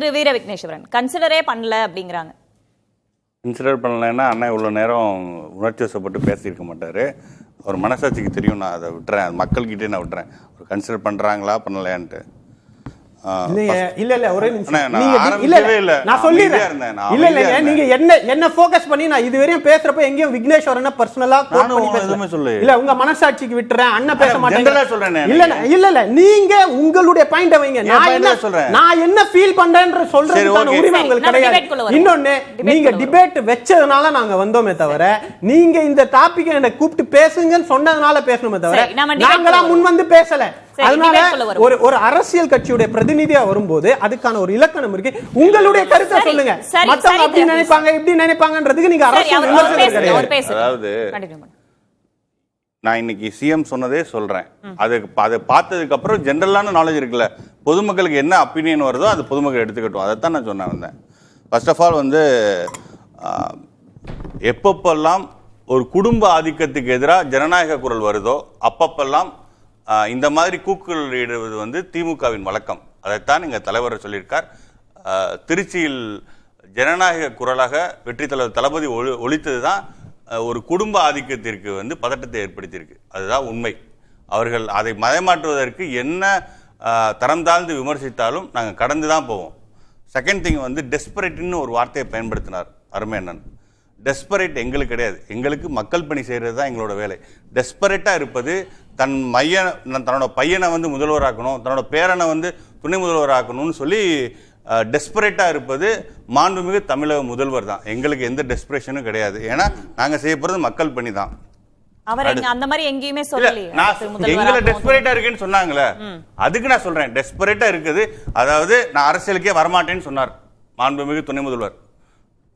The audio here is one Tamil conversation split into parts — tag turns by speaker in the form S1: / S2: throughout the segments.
S1: திரு வீர விக்னேஸ்வரன் கன்சிடரே பண்ணல அப்படிங்கிறாங்க.
S2: கன்சிடர் பண்ணலைன்னா அண்ணா இவ்வளோ நேரம் உணர்ச்சி வசப்பட்டு பேசியிருக்க மாட்டார். ஒரு மனசாட்சிக்கு தெரியும், நான் அதை விட்டுறேன், மக்கள்கிட்டே நான் விட்டுறேன். ஒரு கன்சிடர் பண்ணுறாங்களா பண்ணலையான்ட்டு.
S3: மனசாட்சிக்கு விட்டுறேன், அண்ணன் பேச மாட்டேன். நீங்க உங்களுடைய பாயிண்ட் வைங்க. நான் என்ன ஃபீல் பண்றேன்ற சொல்றதுக்கான உரிமை உங்களுக்கு கிடையாது. இன்னொன்னு, நீங்க டிபேட் வச்சதுனால நாங்க வந்தோமே தவிர, நீங்க இந்த டாபிக் என்ன கூப்பிட்டு பேசுங்கன்னு சொன்னதுனால பேசணுமே தவிர நாங்களா முன் வந்து பேசல. அதனால ஒரு அரசியல் கட்சியுடைய பிரதிநிதியா வரும்போது அதுக்கான ஒரு இலக்கணம் இருக்கு. உங்களுடைய கருத்தை சொல்லுங்க. மத்தவங்க அப்படி நினைப்பாங்க இப்படி நினைப்பாங்கன்றதுக்கு நீங்க அரசியல் விமர்சனம் கிடையாது.
S2: அதாவது நான் இன்னைக்கு சிஎம் சொன்னதே சொல்றேன். அதை பார்த்ததுக்கு அப்புறம் ஜெனரலான நாலேஜ் இருக்குல்ல, பொதுமக்களுக்கு என்ன ஒப்பீனியன் வருதோ அது பொதுமக்கள் எடுத்துக்கட்டும். அதைத்தான் நான் சொன்ன வந்தேன். ஃபர்ஸ்ட் ஆஃப் ஆல் வந்து எப்பப்பெல்லாம் ஒரு குடும்ப ஆதிக்கத்துக்கு எதிராக ஜனநாயக குரல் வருதோ அப்பப்பெல்லாம் இந்த மாதிரி கூக்குரல் இடுவது வந்து திமுகவின் வழக்கம். அதைத்தான் எங்கள் தலைவர் சொல்லியிருக்கார். திருச்சியில் ஜனநாயக குரலாக வெற்றி தலைவர் தளபதி ஒழித்தது தான் ஒரு குடும்ப ஆதிக்கத்திற்கு வந்து பதட்டத்தை ஏற்படுத்தியிருக்கு. அதுதான் உண்மை. அவர்கள் அதை மதமாற்றுவதற்கு என்ன தரம் தாழ்ந்து விமர்சித்தாலும் நாங்கள் கடந்து தான் போவோம். செகண்ட் திங் வந்து டெஸ்பரேட்னு ஒரு வார்த்தையை பயன்படுத்தினார் அருமையண்ணன். டெஸ்பரேட் எங்களுக்கு கிடையாது. எங்களுக்கு மக்கள் பணி செய்கிறது தான் எங்களோட வேலை. டெஸ்பரேட்டாக இருப்பது தன்னோட பையனை வந்து முதல்வராக்கணும், தன்னோட பேரனை வந்து துணை முதல்வராக்கணும்னு சொல்லி டெஸ்பரேட்டாக இருப்பது மாண்புமிகு தமிழக முதல்வர் தான். எங்களுக்கு எந்த டெஸ்பரேஷனும் கிடையாது. ஏன்னா நாங்கள் செய்ய போகிறது மக்கள் பணி தான். எங்களை டெஸ்பரேட்டா இருக்குன்னு சொன்னாங்களே, அதுக்கு நான் சொல்றேன் டெஸ்பரேட்டா இருக்குது. அதாவது நான் அரசியலுக்கே வரமாட்டேன்னு சொன்னார் மாண்புமிகு துணை முதல்வர்.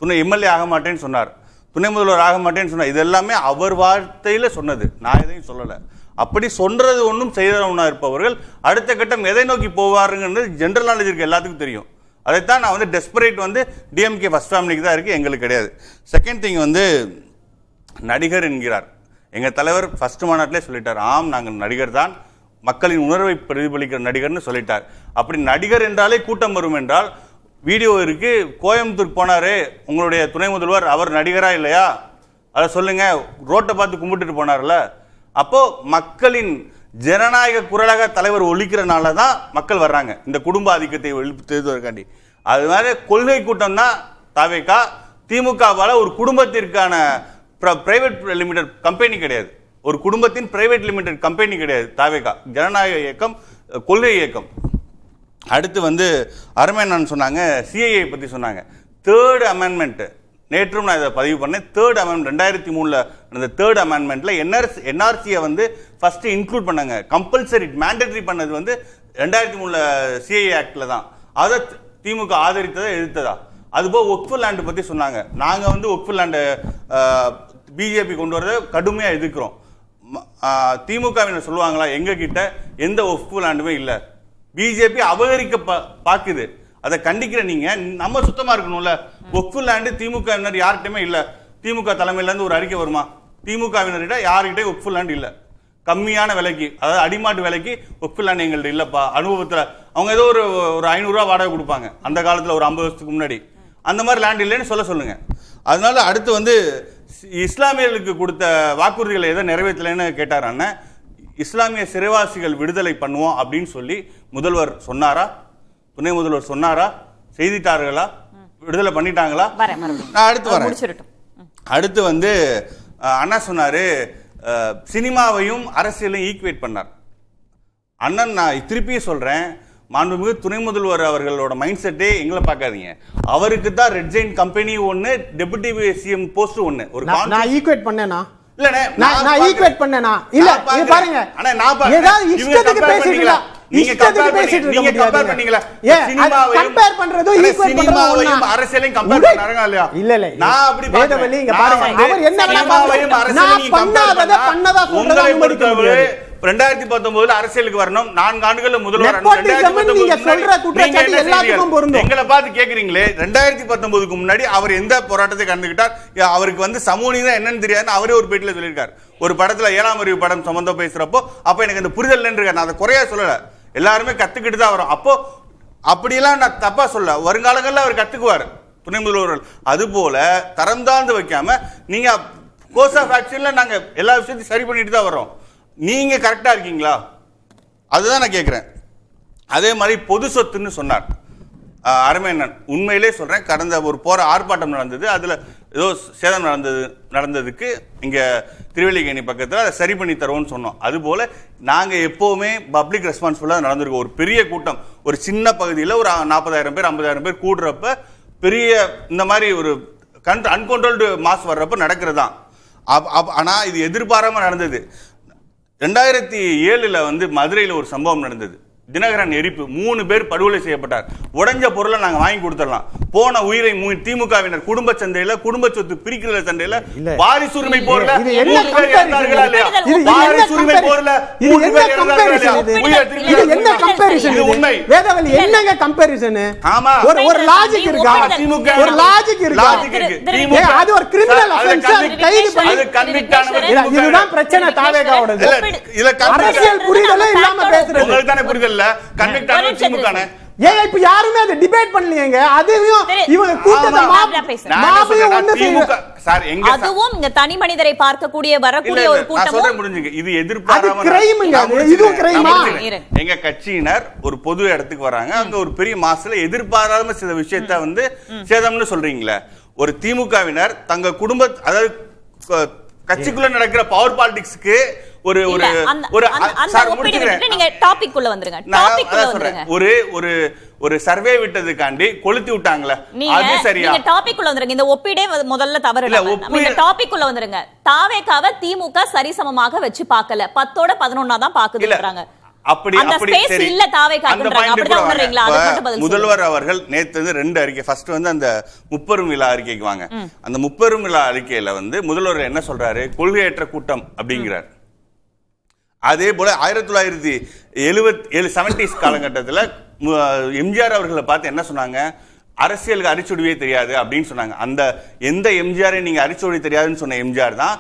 S2: துணை எம்எல்ஏ ஆக மாட்டேன்னு சொன்னார், துணை முதல்வர் ஆக மாட்டேன்னு சொன்னார். இது எல்லாமே அவர் வார்த்தையில சொன்னது, நான் எதையும் சொல்லலை. அப்படி சொல்றது ஒன்றும் செய்தவனா இருப்பவர்கள் அடுத்த கட்டம் எதை நோக்கி போவாருங்கிறது ஜெனரல் நாலேஜ் இருக்கு, எல்லாத்துக்கும் தெரியும். அதைத்தான் நான் வந்து டெஸ்பரேட் வந்து டிஎம்கே ஃபர்ஸ்ட் ஃபேமிலிக்கு தான் இருக்கு, எங்களுக்கு கிடையாது. செகண்ட் திங் வந்து நடிகர் என்கிறார். எங்கள் தலைவர் ஃபர்ஸ்ட் மாநாட்டிலே சொல்லிட்டார், ஆம் நாங்கள் நடிகர் தான், மக்களின் உணர்வை பிரதிபலிக்கிற நடிகர்னு சொல்லிட்டார். அப்படி நடிகர் என்றாலே கூட்டம் வரும் என்றால் வீடியோ இருக்கு, கோயம்புத்தூர் போனாரு உங்களுடைய துணை முதல்வர், அவர் நடிகரா இல்லையா அதை சொல்லுங்க. ரோட்டை பார்த்து கும்பிட்டுட்டு போனார்ல. அப்போ மக்களின் ஜனநாயக குரலாக தலைவர் ஒழிக்கிறனால தான் மக்கள் வர்றாங்க, இந்த குடும்ப ஆதிக்கத்தை ஒழிப்பதற்காண்டி. அது மாதிரி கொள்கை கூட்டம் தான் தாவேகா. திமுகவால ஒரு குடும்பத்திற்கான பிரைவேட் லிமிடெட் கம்பெனி கிடையாது, ஒரு குடும்பத்தின் பிரைவேட் லிமிடெட் கம்பெனி கிடையாது தாவேகா. ஜனநாயக இயக்கம், கொள்கை இயக்கம். அடுத்து வந்து அருமையண்ணன் சொன்னாங்க, சிஐஏ பற்றி சொன்னாங்க. தேர்ட் அமெண்ட்மெண்ட் நேற்றும் நான் இதை பதிவு பண்ணேன். தேர்ட் அமெண்ட்மெண்ட் 2003 நடந்த தேர்ட் அமெண்ட்மெண்ட்ல என்ஆர்சியை வந்து ஃபர்ஸ்ட் இன்க்ளூட் பண்ணாங்க. கம்பல்சரி மேண்டேட்டரி பண்ணது வந்து 2003 சிஐஏ ஆக்ட்ல தான். அதை திமுக ஆதரித்ததா எதிர்த்ததா? அதுபோல் ஒக்ஃபு லேண்டு பற்றி சொன்னாங்க. நாங்கள் வந்து ஒக்ஃபு லேண்டு பிஜேபி கொண்டு வரதை கடுமையாக எதிர்க்கிறோம். திமுகவினர் சொல்லுவாங்களா எங்க கிட்ட எந்த ஒக்ஃபு லேண்டுமே இல்லை, பிஜேபி அபகரிக்க பாக்குது, அதை கண்டிக்கிற நீங்க நம்ம சுத்தமா இருக்கணும்ல. ஒக்ஃபு லேண்டு திமுகவினர் யார்கிட்டயுமே இல்ல. திமுக தலைமையில இருந்து ஒரு அறிக்கை வருமா? திமுகவினர்கிட்ட யார்கிட்டயும் ஒக்ஃபு லேண்டு இல்ல. கம்மியான விலைக்கு, அதாவது அடிமாட்டு விலைக்கு ஒக்ஃபு லேண்டு எங்கள்ட்ட இல்லப்பா. அனுபவத்துல அவங்க ஏதோ ஒரு 500 ரூபா வாடகை கொடுப்பாங்க அந்த காலத்துல, ஒரு 50 வருஷத்துக்கு முன்னாடி. அந்த மாதிரி லேண்ட் இல்லைன்னு சொல்லுங்க. அதனால அடுத்து வந்து இஸ்லாமியர்களுக்கு கொடுத்த வாக்குறுதிகளை எதை நிறைவேற்றலைன்னு கேட்டார் அண்ணன். இஸ்லாமிய சிறைவாசிகள் விடுதலை பண்ணுவோம் அப்படின்னு சொல்லி முதல்வர் சொன்னாரா? துணை முதல்வர் சொன்னாரா? செய்தித்தார்களா? விடுதலை பண்ணிட்டாங்களா? நான் அடுத்து வரேன். அடுத்து வந்து அண்ணா சொன்னாரு சினிமாவையும் அரசியலையும் ஈக்குவேட் பண்ணார். அண்ணன் நான் திருப்பியும் சொல்றேன், மாண்புமிகு துணை முதல்வர் அவர்களோட மைண்ட் செட்டே எங்களை பார்க்காதீங்க. அவருக்கு தான் ரெட் ஜெயின் கம்பெனி ஒன்னு, டெபுட்டி சிஎம் போஸ்ட் ஒன்னு. ஒரு
S3: நான் ஈக்குவேட் பண்ணேனா?
S2: இல்லனே
S3: நான் ஈக்குவேட் பண்ணேனா? இல்ல இது பாருங்க அண்ணா, நான் ஏதாவது இஷ்டத்துக்கு பேசிட்டீங்களா?
S2: நீங்க கம்பேர் பண்ணீங்களா?
S3: கம்பேர் பண்றதோ ஈக்குவேட் பண்றதோ
S2: அரசியலையும் கம்பேர் பண்ணாருங்க இல்லையா?
S3: இல்ல இல்ல
S2: நான் அப்படி
S3: வேதவலி இங்க பாருங்க, அவர் என்ன
S2: அரசியலையும் பண்ணாதத பண்ணதா சொல்றத அனுமதிக்க முடியாது. 2019 அரசியலுக்கு வரணும், 4 ஆண்டுகள் முதல்வர் எங்களை பார்த்து கேக்குறீங்களே. 2019க்கு முன்னாடி அவர் எந்த போராட்டத்தை கலந்துக்கிட்டார்? அவருக்கு வந்து சமூக நீதி என்னன்னு தெரியாது, அவரே ஒரு பேட்டில சொல்லியிருக்காரு. ஒரு படத்துல 7ஆம் அறிவு படம் சம்பந்தம் பேசுறப்போ அப்ப எனக்கு இந்த புரிதல் இருக்காரு. நான் அதை குறையா சொல்லல, எல்லாருமே கத்துக்கிட்டு தான் வரும். அப்போ அப்படியெல்லாம் நான் தப்பா சொல்ல, வருங்காலங்களில் அவர் கத்துக்குவார் துணை முதல்வர்கள். அது போல தரம் தாழ்ந்து வைக்காம நீங்க கோர்ஸ் ஆஃப் ஆக்ஷன்ல நாங்க எல்லா விஷயத்தையும் சரி பண்ணிட்டு தான் வர்றோம். நீங்க கரெக்டா இருக்கீங்களா அதுதான் நான் கேட்கிறேன். அதே மாதிரி பொது சொத்துன்னு சொன்னார் அருமையண்ணன். உண்மையிலே சொல்றேன், கடந்த ஒரு போற ஆர்ப்பாட்டம் நடந்தது, அதுல ஏதோ சேதம் நடந்ததுக்கு இங்க திருவல்லிக்கேணி பக்கத்தில் அதை சரி பண்ணி தருவோம்னு சொன்னோம். அதுபோல நாங்க எப்பவுமே பப்ளிக் ரெஸ்பான்சிபிளா நடந்திருக்கோம். ஒரு பெரிய கூட்டம் ஒரு சின்ன பகுதியில் ஒரு 40,000 பேர் 50,000 பேர் கூடுறப்ப பெரிய இந்த மாதிரி ஒரு அன்கண்ட்ரோல்டு மாஸ் வர்றப்ப நடக்கிறது தான். ஆனா இது எதிர்பாராம நடந்தது. 2007 வந்து மதுரையில் ஒரு சம்பவம் நடந்தது. தினகரன் எரிப்பு, 3 பேர் படுகொலை செய்யப்பட்டார். உடைஞ்ச பொருளை நாங்க வாங்கி கொடுத்துடலாம், போன உயிரை திமுகவினர் குடும்ப சந்தையில குடும்ப சொத்து பிரிக்கிற சந்தையில வாரிசுரிமை போர்ல 3 பேர் இறந்தார்களா இல்லையா? வாரிசுரிமை போர்ல 3 பேர் இறந்தார்களா இல்லையா?
S3: இது என்ன கம்பேரிசன்? இது உண்மை. வேதவல்லி என்னங்க கம்பேரிசன்?
S2: ஆமா,
S3: ஒரு லாஜிக் இருக்கா? ஒரு லாஜிக் இருக்கு. அது ஒரு கிரிமினல் ஆஃபென்ஸ், கைது பண்ணி
S2: அது கன்விக்ட் ஆனவர்.
S3: இதுதான் பிரச்சனை தாவேகாவோடது.
S2: இல்ல
S3: அரசியல் புரிதலே இல்லாம பேசுறது.
S2: உங்களுக்கு தானே புரிதல் இல்ல, கன்விக்ட் ஆனவர் திமுகனே.
S3: ஏன் இப்ப யாருமே அதை டிபேட் பண்ணலையேங்க? அதுவும் இவங்க கூட்டத்தை
S1: சார் எங்க அதுவும் இங்க தனி மனிதரை பார்க்கக்கூடிய வரக்கூடிய ஒரு கூட்டமும்
S2: முடிஞ்சுங்க. இது எதிர்பாராம
S3: கிரைம்ங்க, இது கிரைமா?
S2: எங்க கட்சியினர் ஒரு பொது இடத்துக்கு வராங்க, அங்க ஒரு பெரிய மாசுல எதிர்பாராம சில விஷயத்தை வந்து சேதம்னு சொல்றீங்களே. ஒரு திமுகவினர் தங்க குடும்ப, அதாவது கட்சிக்குள்ள நடக்கிற பவர் பாலிடிக்ஸ்க்கு ஒரு ஒரு ஒரு
S1: நீங்க டாபிக் குள்ள வந்துருங்க. டாபிக் குள்ள வந்துருங்க.
S2: ஒரு ஒரு ஒரு சர்வே விட்டதுக்காண்டி கொளுத்தி விட்டாங்களே, அது சரியா?
S1: நீங்க டாபிக் குள்ள வந்துருங்க. இந்த ஒப்பிடே முதல்ல தவறு இல்ல. நீங்க டாபிக் குள்ள வந்துருங்க. தாவேகாவை திமுக சரிசமமாக வச்சு பார்க்கல, 10ஓட 11 தான் பாக்குதுன்றாங்க.
S2: அப்படி அப்படி இல்ல தாவேகாக்குன்றாங்க. அப்படிதான் உணர்றீங்களா? அது மட்டும் பதில். முதல்வர் அவர்கள் நேத்து வந்து 2 அறிக்கை, ஃபர்ஸ்ட் வந்து அந்த முப்பெரும் விழா அறிக்கைக்கு வாங்க. அந்த முப்பெரும் விழா அறிக்கையில வந்து முதல்வர் என்ன சொல்றாரு? கொள்கையற்ற கூட்டம் அப்படிங்கிறார். அதே போல 1970s காலகட்டத்தில் எம்ஜிஆர் அவர்களை பார்த்து என்ன சொன்னாங்க? அரசியலுக்கு அரிச்சுடிவே தெரியாது அப்படின்னு சொன்னாங்க. அந்த எந்த எம்ஜிஆரை நீங்க அரிச்சுடி தெரியாதுன்னு சொன்ன எம்ஜிஆர் தான்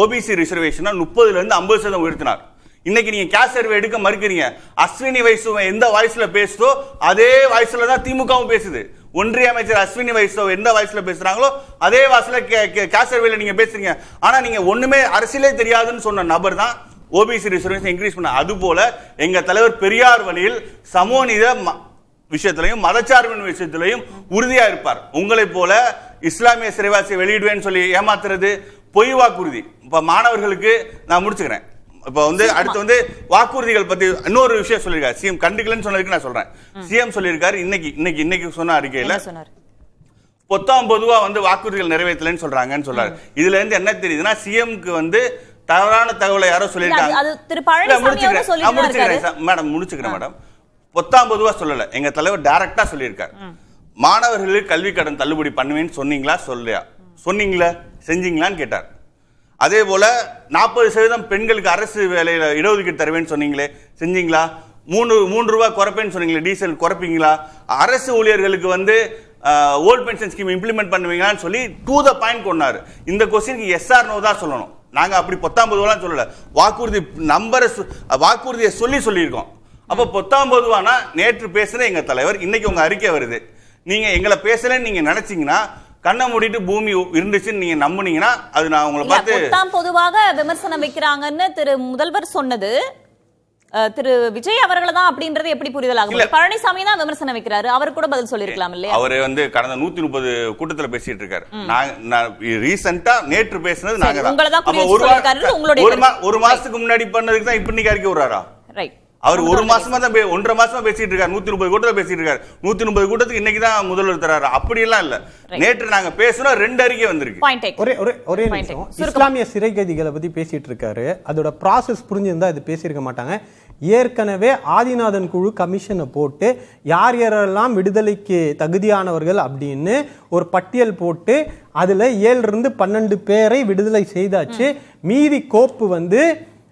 S2: ஓபிசி ரிசர்வேஷனை 30% 50% உயர்த்தினார். இன்னைக்கு நீங்க கேஸ் சர்வே எடுக்க மறுக்கிறீங்க. அஸ்வினி வைஷ்ணவ் எந்த வாய்ஸ்ல பேசுதோ அதே வாய்ஸ்ல தான் திமுகவும் பேசுது. ஒன்றிய அமைச்சர் அஸ்வினி வைஷ்ணவ் எந்த வாய்ஸ்ல பேசுறாங்களோ அதே வாய்ஸ்ல கேஸ் சர்வேல நீங்க பேசுறீங்க. ஆனா நீங்க ஒண்ணுமே அரசியலே தெரியாதுன்னு சொன்ன நபர் தான் ஓபிசி ரிசர்வேஷன் இன்க்ரீஸ் பண்ண. அது போல எங்க தலைவர் பெரியார் வழியில் சமூகநீத விஷயத்திலையும் மதச்சார்பின் விஷயத்திலையும் உறுதியா இருப்பார். உங்களை போல இஸ்லாமிய சிறைவாசியை வெளியிடுவேன்னு சொல்லி ஏமாத்துறது பொய் வாக்குறுதி. இப்ப மாணவர்களுக்கு நான் முடிச்சுக்கிறேன். இப்ப வந்து அடுத்து வந்து வாக்குறுதிகள் பத்தி இன்னொரு விஷயம் சொல்லியிருக்காரு சிஎம். கண்டுக்கலன்னு சொன்னதுக்கு நான் சொல்றேன். சிஎம் சொல்லியிருக்காரு இன்னைக்கு சொன்ன அறிக்கையில பொத்தாம் பொதுவா வந்து வாக்குறுதிகள் நிறைவேற்றலன்னு சொல்றாங்கன்னு சொல்றாரு. இதுல இருந்து என்ன தெரியுதுன்னா சிஎம்க்கு வந்து தவறான தகவலை யாரோ சொல்லியிருக்காங்க. மேடம் முடிச்சுக்கிறேன் மேடம். பொத்தாம் பொதுவா சொல்லல, எங்க தலைவர் டைரக்டா சொல்லியிருக்காரு. மாணவர்களுக்கு கல்வி கடன் தள்ளுபடி பண்ணுவேன்னு சொன்னீங்களா? சொல்லையா? சொன்னீங்களா? செஞ்சீங்களான்னு கேட்டார். அதே போல 40% பெண்களுக்கு அரசு வேலையில இடஒதுக்கீடு தருவேன்னு சொன்னீங்களே, செஞ்சீங்களா? 3 ரூபாய் குறைப்பேன்னு சொன்னீங்களே, டீசல் குறைப்பீங்களா? அரசு ஊழியர்களுக்கு வந்து ஓல்ட் பென்ஷன் ஸ்கீம் இம்ப்ளிமெண்ட் பண்ணுவீங்களான்னு சொல்லி டு த பாயிண்ட் கொண்டாரு. இந்த கொஸ்டினுக்கு எஸ் ஆர் நோ தான் சொல்லணும். நாங்க அப்படி 19 சொல்லல, வாக்குறுதி நம்பரை வாக்குறுதியை சொல்லியிருக்கோம். அப்ப 19 நேற்று பேசுன எங்க தலைவர் இன்னைக்கு உங்க அறிக்கை வருது. நீங்க எங்களை பேசலன்னு நீங்க நினைச்சீங்கன்னா, கண்ணை மூடிட்டு பூமி இருந்துச்சுன்னு நீங்க நம்புனீங்கன்னா அது நான் உங்களை பார்த்து
S1: பொதுவாக விமர்சனம் வைக்கிறாங்கன்னு திரு முதல்வர் சொன்னது திரு விஜய் அவர்களை தான் அப்படின்றது எப்படி புரிதலாகும்? பழனிசாமி தான் விமர்சனம் வைக்கிறாரு, அவர் கூட பதில் சொல்லிருக்கலாம் இல்லையா?
S2: அவரு வந்து கடந்த 130 கூட்டத்துல பேசிட்டு இருக்காரு. ரீசெண்டா நேற்று பேசினது நாங்க ஒரு மாசத்துக்கு முன்னாடி பண்ணதுக்கு தான் இப்ப அறிக்கை விடுறாரா? ரைட். அவர் ஒரு மாசமா தான் 1.5 மாசமா பேசிட்டு இருக்காரு. 130 கூட்டத்துல பேசிட்டு இருக்காரு. 130 கூட்டத்துக்கு இன்னைக்கு தான் முதல்வர் தராரு. அப்படி எல்லாம் இல்ல. நேற்று நாங்க பேசணும் 2 அறிக்கை வந்திருக்கு.
S3: ஒரே இஸ்லாமிய சிறை கைதிகளை பத்தி பேசிட்டு இருக்காரு. அதோட ப்ராசஸ் புரிஞ்சிருந்தா இது பேசியிருக்க மாட்டாங்க. ஏற்கனவே ஆதிநாதன் குழு கமிஷனை போட்டு யார் யாரெல்லாம் விடுதலைக்கு தகுதியானவர்கள் அப்படின்னு ஒரு பட்டியல் போட்டு அதுல 7 இருந்து 12 பேரை விடுதலை செய்தாச்சு. மீதி கோப்பு வந்து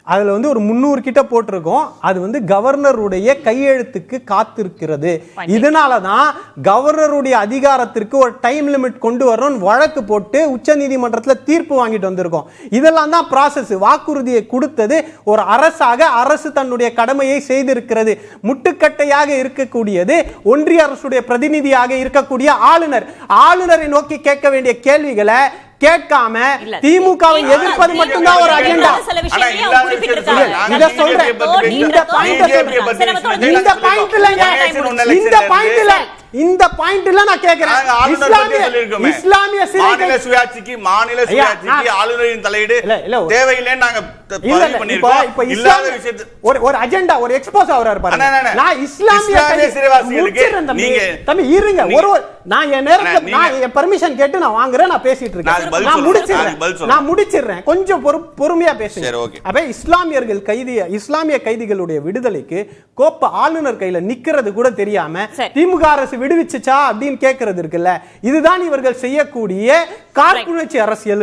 S3: அதுல வந்து ஒரு 300 கிட்ட போட்டிருக்கோம். அது வந்து கவர்னருடைய கையெழுத்துக்கு காத்திருக்கிறது. இதனாலதான் கவர்னருடைய அதிகாரத்திற்கு ஒரு டைம் லிமிட் கொண்டு வரணும் வழக்கு போட்டு உச்ச நீதிமன்றத்தில் தீர்ப்பு வாங்கிட்டு வந்திருக்கோம். இதெல்லாம் தான் ப்ராசஸ். வாக்குறுதியை கொடுத்தது ஒரு அரசாக அரசு தன்னுடைய கடமையை செய்திருக்கிறது. முட்டுக்கட்டையாக இருக்கக்கூடியது ஒன்றிய அரசுடைய பிரதிநிதியாக இருக்கக்கூடிய ஆளுநர். ஆளுநரை நோக்கி கேட்க வேண்டிய கேள்விகளை கேட்காம திமுகவை எதிர்ப்பது மட்டும்தான் ஒரு அஜெண்டா. இத சொல்றேன். இந்த பாயிண்ட்ல நான் கேக்குறேன். இஸ்லாமிய
S2: மாநில சுயாட்சிக்கு ஆளுநரின் தலையீடு தேவையில்லைன்னு நாங்க பதிவு பண்ணிருக்கோம்.
S3: இப்ப இல்லாத விஷயத்தை ஒரு அஜெண்டா ஒரு எக்ஸ்போஸ் ஆவறாரு பாருங்க. நான் இஸ்லாமிய சிறைவாசிகளுக்கு நீங்க தம்பி இருங்க. நான் என் நேரத்துல நான் என் பெர்மிஷன் கேட்டு நான் வாங்குறேன். நான் பேசிட்டு இருக்கேன். நான் முடிச்சிடுறேன். கொஞ்சம் பொறுமையா பேசுங்க. அப்ப இஸ்லாமிய கைதிகளுடைய விடுதலைக்கு கோப்ப ஆளுநர் கையில நிக்கிறது கூட தெரியாம திமுக அரசு விடுவிச்சுச்சா அப்படின்னு கேட்கறது இருக்குல்ல. இதுதான் இவர்கள் செய்யக்கூடிய காழ்ப்புணர்ச்சி அரசியல்.